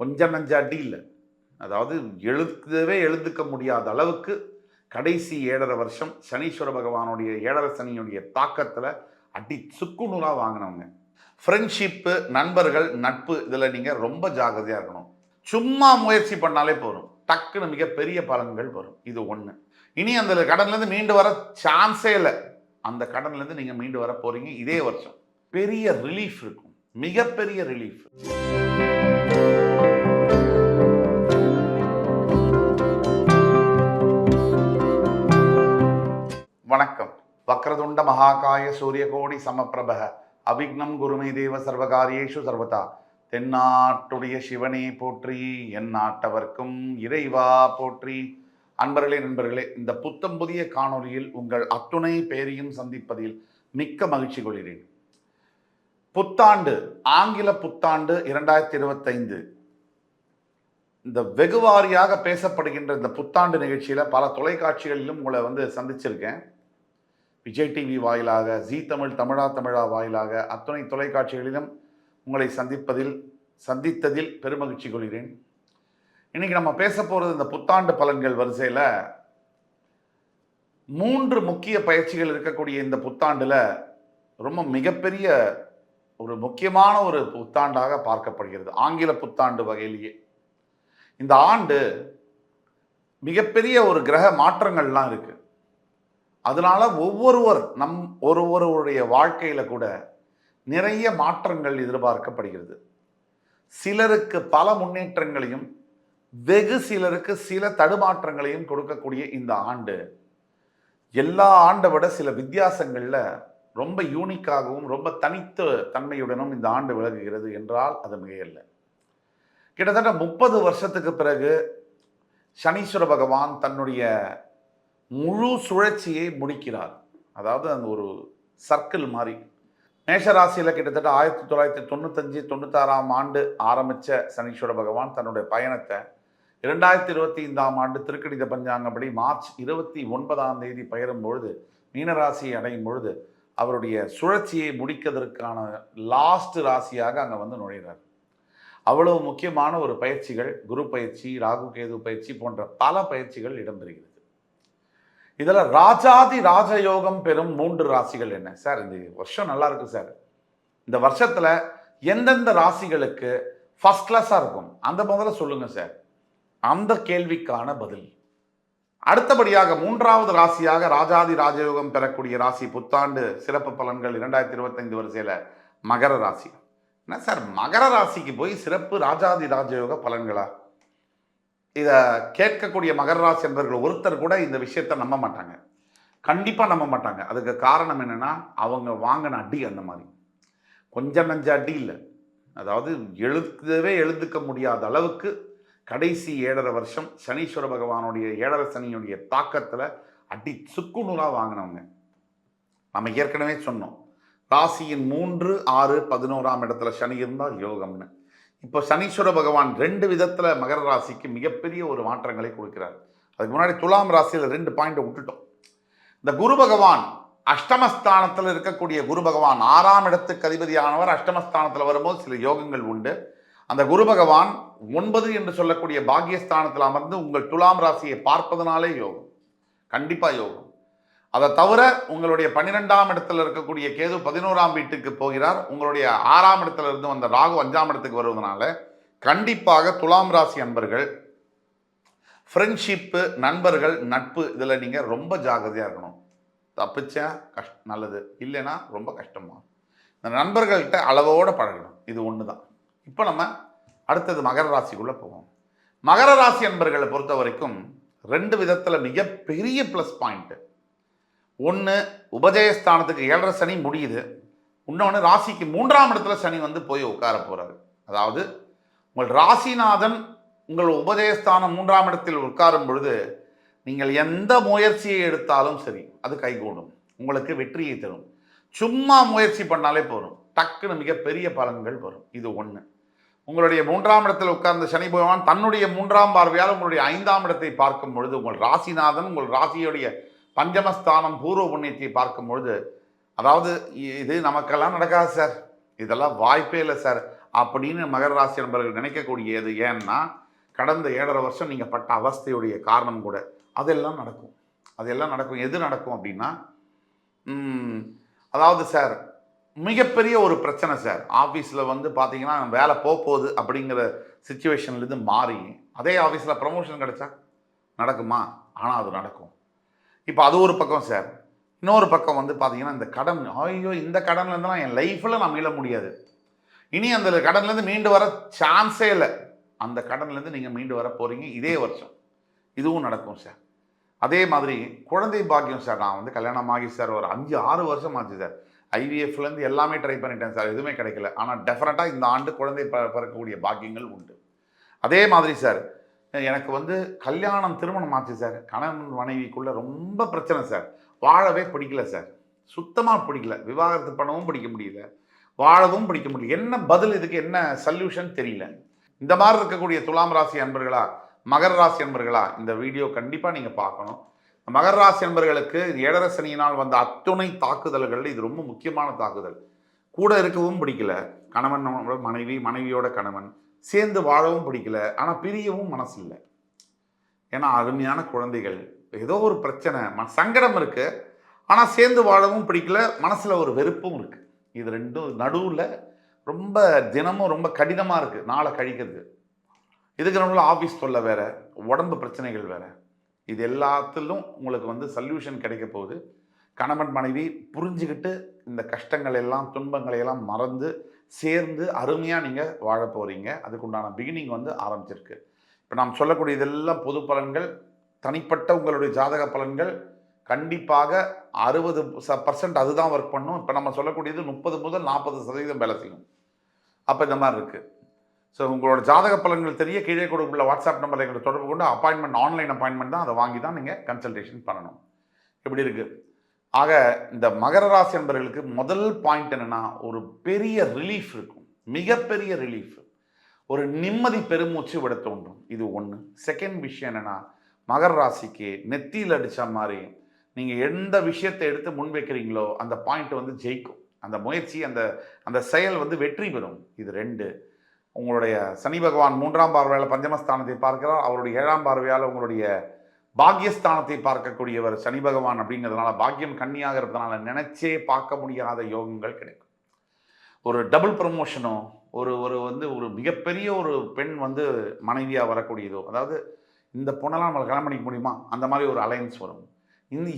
கொஞ்சம் நஞ்ச அடி இல்லை. அதாவது எழுந்துக்க முடியாத அளவுக்கு கடைசி 7.5 வருஷம் சனீஸ்வர பகவானுடைய 7.5 சனியுடைய தாக்கத்தில் அடி சுக்குநூறாக வாங்கினவங்க. ஃப்ரெண்ட்ஷிப்பு, நண்பர்கள், நட்பு இதில் நீங்கள் ரொம்ப ஜாகிரதையாக இருக்கணும். சும்மா முயற்சி பண்ணாலே போதும், டக்குன்னு மிகப்பெரிய பலன்கள் வரும். இது ஒன்று. இனி அந்த கடன்லேருந்து மீண்டு வர சான்ஸே இல்லை. அந்த கடன்லேருந்து நீங்கள் மீண்டு வர போகிறீங்க இதே வருஷம். பெரிய ரிலீஃப் இருக்கும், மிகப்பெரிய ரிலீஃப். வணக்கம். வக்ரதுண்ட மகாகாய சூரியகோடி சமப்பிரப அபிக்னம் குருமே தேவ சர்வகாரியேஷு சர்வதா. தென்னாட்டுடைய சிவனே போற்றி, என் நாட்டவர்க்கும் இறைவா போற்றி. அன்பர்களே, நண்பர்களே, இந்த புத்தம் புதிய காணொலியில் உங்கள் அத்துணை பேரையும் சந்திப்பதில் மிக்க மகிழ்ச்சி கொள்கிறேன். புத்தாண்டு, ஆங்கில புத்தாண்டு 2025, இந்த வெகுவாரியாக பேசப்படுகின்ற இந்த புத்தாண்டு நிகழ்ச்சியில் பல தொலைக்காட்சிகளிலும் உங்களை சந்திச்சிருக்கேன். விஜய் டிவி வாயிலாக, ஜீ தமிழ், தமிழா வாயிலாக அத்துணை தொலைக்காட்சிகளிலும் உங்களை சந்தித்ததில் பெருமகிழ்ச்சி கொள்கிறேன். இன்னைக்கு நம்ம பேச போகிறது இந்த புத்தாண்டு பலன்கள் வரிசையில் 3 முக்கிய பயிற்சிகள் இருக்கக்கூடிய இந்த புத்தாண்டில் ரொம்ப மிகப்பெரிய ஒரு முக்கியமான ஒரு புத்தாண்டாக பார்க்கப்படுகிறது. ஆங்கில புத்தாண்டு வகையிலேயே இந்த ஆண்டு மிகப்பெரிய ஒரு கிரக மாற்றங்கள்லாம் இருக்கு. அதனால ஒவ்வொருவருடைய வாழ்க்கையில கூட நிறைய மாற்றங்கள் எதிர்பார்க்கப்படுகிறது. சிலருக்கு பல முன்னேற்றங்களையும், வெகு சிலருக்கு சில தடுமாற்றங்களையும் கொடுக்கக்கூடிய இந்த ஆண்டு எல்லா ஆண்டை விட சில வித்தியாசங்கள்ல ரொம்ப யூனிக்காகவும் ரொம்ப தனித்த தன்மையுடனும் இந்த ஆண்டு விலகுகிறது என்றால் அது மிகையல்ல. கிட்டத்தட்ட 30 வருஷத்துக்கு பிறகு சனீஸ்வர பகவான் தன்னுடைய முழு சுழற்சியை முடிக்கிறார். அதாவது அந்த ஒரு சர்க்கிள் மாதிரி. மேஷராசியில் கிட்டத்தட்ட 1995-96 ஆண்டு ஆரம்பித்த சனீஸ்வர பகவான் தன்னுடைய பயணத்தை 2025 ஆண்டு திருக்கணித பஞ்சாங்கப்படி மார்ச் 29 பயிரும் பொழுது, மீனராசியை அடையும் பொழுது அவருடைய சுழற்சியை முடிக்கிறதுக்கான லாஸ்ட் ராசியாக அங்கே நுழைகிறார். அவ்வளவு முக்கியமான ஒரு பயிற்சிகள், குரு பயிற்சி, ராகு கேது பயிற்சி போன்ற பல பயிற்சிகள் இடம்பெறுகிறது. இதில் ராஜாதி ராஜயோகம் பெறும் 3 ராசிகள் என்ன சார்? இந்த வருஷம் நல்லா இருக்கு சார், இந்த வருஷத்துல எந்தெந்த ராசிகளுக்கு ஃபர்ஸ்ட் கிளாஸா இருக்கும் அந்த முதல்ல சொல்லுங்க சார். அந்த கேள்விக்கான பதில். அடுத்தபடியாக 3வது ராசியாக ராஜாதி ராஜயோகம் பெறக்கூடிய ராசி, புத்தாண்டு சிறப்பு பலன்கள் 2025 வரிசையில மகர ராசி. என்ன சார், மகர ராசிக்கு போய் சிறப்பு ராஜாதி ராஜயோக பலன்களா? இதை கேட்கக்கூடிய மகர ராசி என்பவர்கள் ஒருத்தர் கூட இந்த விஷயத்தை நம்ப மாட்டாங்க, கண்டிப்பாக நம்ப மாட்டாங்க. அதுக்கு காரணம் என்னன்னா, அவங்க வாங்கின அடி அந்த மாதிரி. கொஞ்சம் நஞ்ச அடி இல்லை. அதாவது எழுந்துக்க முடியாத அளவுக்கு கடைசி 7.5 வருஷம் சனீஸ்வர பகவானுடைய 7.5 சனியுடைய தாக்கத்தில் அடி சுக்குநூறாக வாங்கினவங்க. நம்ம ஏற்கனவே சொன்னோம், ராசியின் 3, 6, 11ஆம் இடத்துல சனி இருந்தால் யோகம்னு. இப்போ சனீஸ்வர பகவான் 2 விதத்தில் மகர ராசிக்கு மிகப்பெரிய ஒரு மாற்றங்களை கொடுக்கிறார். அதுக்கு முன்னாடி துலாம் ராசியில் 2 பாயிண்ட் விட்டுட்டோம். இந்த குரு பகவான் அஷ்டமஸ்தானத்தில் இருக்கக்கூடிய குரு பகவான் 6ஆம் இடத்துக்கு அதிபதியானவர் அஷ்டமஸ்தானத்தில் வரும்போது சில யோகங்கள் உண்டு. அந்த குரு பகவான் 9 என்று சொல்லக்கூடிய பாக்கியஸ்தானத்தில் அமர்ந்து உங்கள் துலாம் ராசியை பார்ப்பதனாலே யோகம், கண்டிப்பாக யோகம். அதை தவிர உங்களுடைய 12ஆம் இடத்துல இருக்கக்கூடிய கேது 11ஆம் வீட்டுக்கு போகிறார். உங்களுடைய 6ஆம் இடத்துல இருந்து வந்த ராகு 5ஆம் இடத்துக்கு வருவதனால கண்டிப்பாக துலாம் ராசி அன்பர்கள் ஃப்ரெண்ட்ஷிப்பு, நண்பர்கள், நட்பு இதில் நீங்கள் ரொம்ப ஜாகிரதையாக இருக்கணும். தப்பிச்சா நல்லது, இல்லைன்னா ரொம்ப கஷ்டமா. இந்த நண்பர்கள்கிட்ட அளவோடு பழகணும். இது ஒன்று தான். இப்போ நம்ம அடுத்தது மகர ராசிக்குள்ளே போவோம். மகர ராசி அன்பர்களை பொறுத்த வரைக்கும் 2 விதத்தில் மிகப்பெரிய ப்ளஸ் பாயிண்ட்டு. ஒன்று, உபஜயஸ்தானத்துக்கு 7.5 சனி முடியுது. இன்னொன்று, ராசிக்கு 3ஆம் இடத்துல சனி போய் உட்கார போகிறாரு. அதாவது உங்கள் ராசிநாதன் உங்கள் உபஜயஸ்தானம் 3ஆம் இடத்தில் உட்காரும் பொழுது நீங்கள் எந்த முயற்சியை எடுத்தாலும் சரி அது கைகூடும், உங்களுக்கு வெற்றியை தரும். சும்மா முயற்சி பண்ணாலே போதும், டக்குன்னு மிகப்பெரிய பலன்கள் வரும். இது ஒன்று. உங்களுடைய 3ஆம் இடத்தில் உட்கார்ந்த சனி பகவான் தன்னுடைய 3ஆம் பார்வையால் உங்களுடைய 5ஆம் இடத்தை பார்க்கும் பொழுது உங்கள் ராசிநாதன் உங்கள் ராசியுடைய பஞ்சமஸ்தானம் பூர்வ புண்ணியத்தை பார்க்கும் பொழுது, அதாவது இது நமக்கெல்லாம் நடக்காது சார், இதெல்லாம் வாய்ப்பே இல்லை சார் அப்படின்னு மகர ராசி நண்பர்கள் நினைக்கக்கூடியது. ஏன்னா கடந்த 7.5 வருஷம் நீங்கள் பட்ட அவஸ்தையுடைய காரணம் கூட அதெல்லாம் நடக்கும். அதெல்லாம் நடக்கும். எது நடக்கும் அப்படின்னா, அதாவது சார் மிகப்பெரிய ஒரு பிரச்சனை சார். ஆஃபீஸில் வந்து பார்த்தீங்கன்னா வேலை போகுது அப்படிங்கிற சுச்சுவேஷன்லேருந்து மாறி அதே ஆஃபீஸில் ப்ரமோஷன் கிடைச்சா நடக்குமா? ஆனால் அது நடக்கும். இப்போ அது ஒரு பக்கம் சார். இன்னொரு பக்கம் வந்து பார்த்தீங்கன்னா இந்த கடன், ஐயோ இந்த கடன்லேருந்துலாம் என் லைஃப்பில் நான் மீள முடியாது, இனி அந்த கடன்லேருந்து மீண்டு வர சான்ஸே இல்லை, அந்த கடன்லேருந்து நீங்கள் மீண்டு வர போகிறீங்க இதே வருஷம். இதுவும் நடக்கும் சார். அதே மாதிரி குழந்தை பாக்கியம் சார். நான் வந்து கல்யாணம் ஆகி சார் ஒரு 5-6 வருஷம் ஆச்சு சார். ஐவிஎஃப்லேருந்து எல்லாமே ட்ரை பண்ணிட்டேன் சார், எதுவுமே கிடைக்கல. ஆனால் டெஃபினட்டாக இந்த ஆண்டு குழந்தை பிறக்கக்கூடிய பாக்கியங்கள் உண்டு. அதே மாதிரி சார் எனக்கு வந்து கல்யாணம் திருமணம் ஆச்சு சார். கணவன் மனைவிக்குள்ளே ரொம்ப பிரச்சனை சார். வாழவே பிடிக்கல சார், சுத்தமாக பிடிக்கல. விவாகரத்து பண்ணவும் பிடிக்க முடியல, வாழவும் பிடிக்க முடியல. என்ன பதில் இதுக்கு, என்ன சொல்யூஷன் தெரியல. இந்த மாதிரி இருக்கக்கூடிய துலாம் ராசி அன்பர்களா, மகர ராசி அன்பர்களா, இந்த வீடியோ கண்டிப்பாக நீங்கள் பார்க்கணும். மகர ராசி அன்பர்களுக்கு 7.5 சனியினால் வந்த அத்துணை தாக்குதல்கள் இது ரொம்ப முக்கியமான தாக்குதல். கூட இருக்கவும் பிடிக்கல கணவன் மனைவி, மனைவியோட கணவன், சேர்ந்து வாழவும் பிடிக்கல, ஆனால் பிரியவும் மனசு இல்லை. ஏன்னா அருமையான குழந்தைகள், ஏதோ ஒரு பிரச்சனை, சங்கடம் இருக்கு, ஆனால் சேர்ந்து வாழவும் பிடிக்கல, மனசில் ஒரு வெறுப்பும் இருக்கு. இது ரெண்டும் நடுவில் ரொம்ப தினமும் ரொம்ப கடினமாக இருக்குது நாளை கழிக்கிறது. இதுக்கு நடுவில் ஆஃபீஸ் தொல்லை வேற, உடம்பு பிரச்சனைகள் வேற. இது எல்லாத்திலும் உங்களுக்கு வந்து சொல்யூஷன் கிடைக்க போகுது. கணவன் மனைவி புரிஞ்சுக்கிட்டு இந்த கஷ்டங்களை எல்லாம் துன்பங்களை எல்லாம் மறந்து சேர்ந்து அருமையாக நீங்கள் வாழ போகிறீங்க. அதுக்குண்டான பிகினிங் வந்து ஆரம்பிச்சிருக்கு. இப்போ நாம் சொல்லக்கூடிய இதெல்லாம் பொது பலன்கள். தனிப்பட்ட உங்களுடைய ஜாதக பலன்கள் கண்டிப்பாக 60% அதுதான் ஒர்க் பண்ணும். இப்போ நம்ம சொல்லக்கூடியது 30 முதல் 40% வேலை செய்யும். அப்போ இந்த மாதிரி இருக்குது. ஸோ உங்களோட ஜாதக பலன்கள் தெரிய கீழே கொடுக்குள்ள வாட்ஸ்அப் நம்பரில் எங்களை தொடர்பு கொண்டு அப்பாயின்மெண்ட், ஆன்லைன் அப்பாயின்மெண்ட் தான், அதை வாங்கி தான் நீங்கள் கன்சல்டேஷன் பண்ணணும். இப்படி இருக்குது. ஆக இந்த மகர ராசி என்பவர்களுக்கு முதல் பாயிண்ட் என்னென்னா, ஒரு பெரிய ரிலீஃப் இருக்கும், மிகப்பெரிய ரிலீஃப், ஒரு நிம்மதி பெருமூச்சு விட தோன்றும். இது ஒன்று. செகண்ட் விஷயம் என்னென்னா, மகர ராசிக்கு நெத்தியில் அடித்த மாதிரி நீங்கள் எந்த விஷயத்தை எடுத்து முன்வைக்கிறீங்களோ அந்த பாயிண்ட் வந்து ஜெயிக்கும். அந்த முயற்சி, அந்த செயல் வந்து வெற்றி பெறும். இது 2. உங்களுடைய சனி பகவான் 3ஆம் பார்வையால் பஞ்சமஸ்தானத்தை பார்க்கிறார். அவருடைய 7ஆம் பார்வையால் உங்களுடைய பாக்கியஸ்தானத்தை பார்க்கக்கூடியவர் சனி பகவான். அப்படிங்கிறதுனால பாக்கியம் கன்னியாக இருக்கிறதுனால நினைச்சே பார்க்க முடியாத யோகங்கள் கிடைக்கும். ஒரு டபுள் ப்ரமோஷனோ, ஒரு மிகப்பெரிய ஒரு பெண் வந்து மனைவியாக வரக்கூடியதோ, அதாவது இந்த பொண்ணெல்லாம் நம்மளை கல்யாணம் பண்ணிக்க முடியுமா, அந்த மாதிரி ஒரு அலையன்ஸ் வரும்.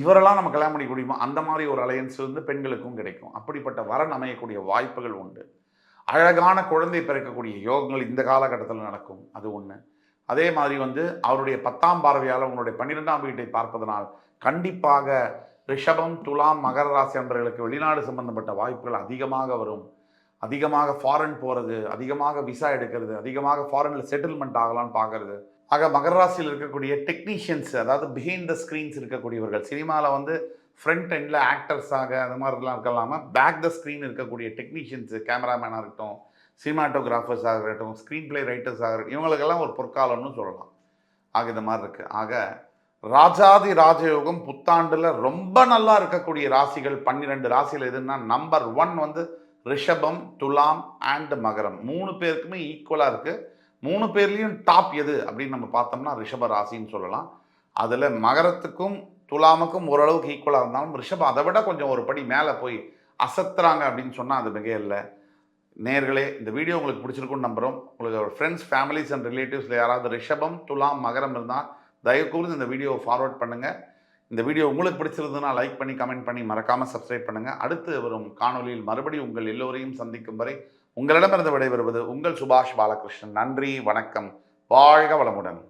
இவரெல்லாம் நம்ம கல்யாணம் பண்ணிக்க முடியுமா, அந்த மாதிரி ஒரு அலையன்ஸ் வந்து பெண்களுக்கும் கிடைக்கும். அப்படிப்பட்ட வரன் அமையக்கூடிய வாய்ப்புகள் உண்டு. அழகான குழந்தை பிறக்கக்கூடிய யோகங்கள் இந்த காலகட்டத்தில் நடக்கும். அது ஒன்று. அதே மாதிரி வந்து அவருடைய 10ஆம் பார்வையால் உங்களுடைய 12ஆம் வீட்டை பார்ப்பதனால் கண்டிப்பாக ரிஷபம், துலாம், மகர ராசி என்பவர்களுக்கு வெளிநாடு சம்பந்தப்பட்ட வாய்ப்புகள் அதிகமாக வரும். அதிகமாக ஃபாரின் போகிறது, அதிகமாக விசா எடுக்கிறது, அதிகமாக ஃபாரினில் செட்டில்மெண்ட் ஆகலான்னு பார்க்கறது. ஆக மகர ராசியில் இருக்கக்கூடிய டெக்னீஷியன்ஸ், அதாவது பிஹைண்ட் த ஸ்க்ரீன்ஸ் இருக்கக்கூடியவர்கள், சினிமாவில் வந்து ஃப்ரண்ட் எண்டில் ஆக்டர்ஸாக அது மாதிரிலாம் இருக்கலாமல் பேக் த ஸ்க்ரீன் இருக்கக்கூடிய டெக்னீஷியன்ஸு, கேமராமேனாக இருக்கட்டும், சினிமாட்டோகிராஃபர்ஸாக இருக்கட்டும், ஸ்க்ரீன் பிளே ரைட்டர்ஸாக இருக்கட்டும், இவங்களுக்கெல்லாம் ஒரு பொற்காலம்னு சொல்லலாம். ஆக இந்த மாதிரி இருக்குது. ஆக ராஜாதி ராஜயோகம் புத்தாண்டில் ரொம்ப நல்லா இருக்கக்கூடிய ராசிகள் 12 ராசியில் எதுன்னா, நம்பர் 1 வந்து ரிஷபம், துலாம் அண்ட் மகரம். 3 பேருக்குமே ஈக்குவலாக இருக்குது. 3 பேர்லேயும் டாப் எது அப்படின்னு நம்ம பார்த்தோம்னா ரிஷப ராசின்னு சொல்லலாம். அதில் மகரத்துக்கும் துலாமுக்கும் ஓரளவுக்கு ஈக்குவலாக இருந்தாலும் ரிஷபம் அதை விட கொஞ்சம் ஒரு படி மேலே போய் அசத்துறாங்க அப்படின்னு சொன்னால் அது மிக இல்லை. நேர்களே, இந்த வீடியோ உங்களுக்கு பிடிச்சிருக்குன்னு நம்புகிறோம். உங்களுக்கு ஃப்ரெண்ட்ஸ், ஃபேமிலிஸ் அண்ட் ரிலேட்டிவ்ஸில் யாராவது ரிஷபம், துலாம், மகரம் இருந்தால் தயவுக்கூர்ந்து இந்த வீடியோவை ஃபார்வர்ட் பண்ணுங்கள். இந்த வீடியோ உங்களுக்கு பிடிச்சிருந்ததுன்னா லைக் பண்ணி, கமெண்ட் பண்ணி, மறக்காமல் சப்ஸ்கிரைப் பண்ணுங்கள். அடுத்து வரும் காணொலியில் மறுபடியும் உங்கள் எல்லோரையும் சந்திக்கும் வரை உங்களிடமிருந்து விடைபெறுவது உங்கள் சுபாஷ் பாலகிருஷ்ணன். நன்றி, வணக்கம், வாழ்க வளமுடன்.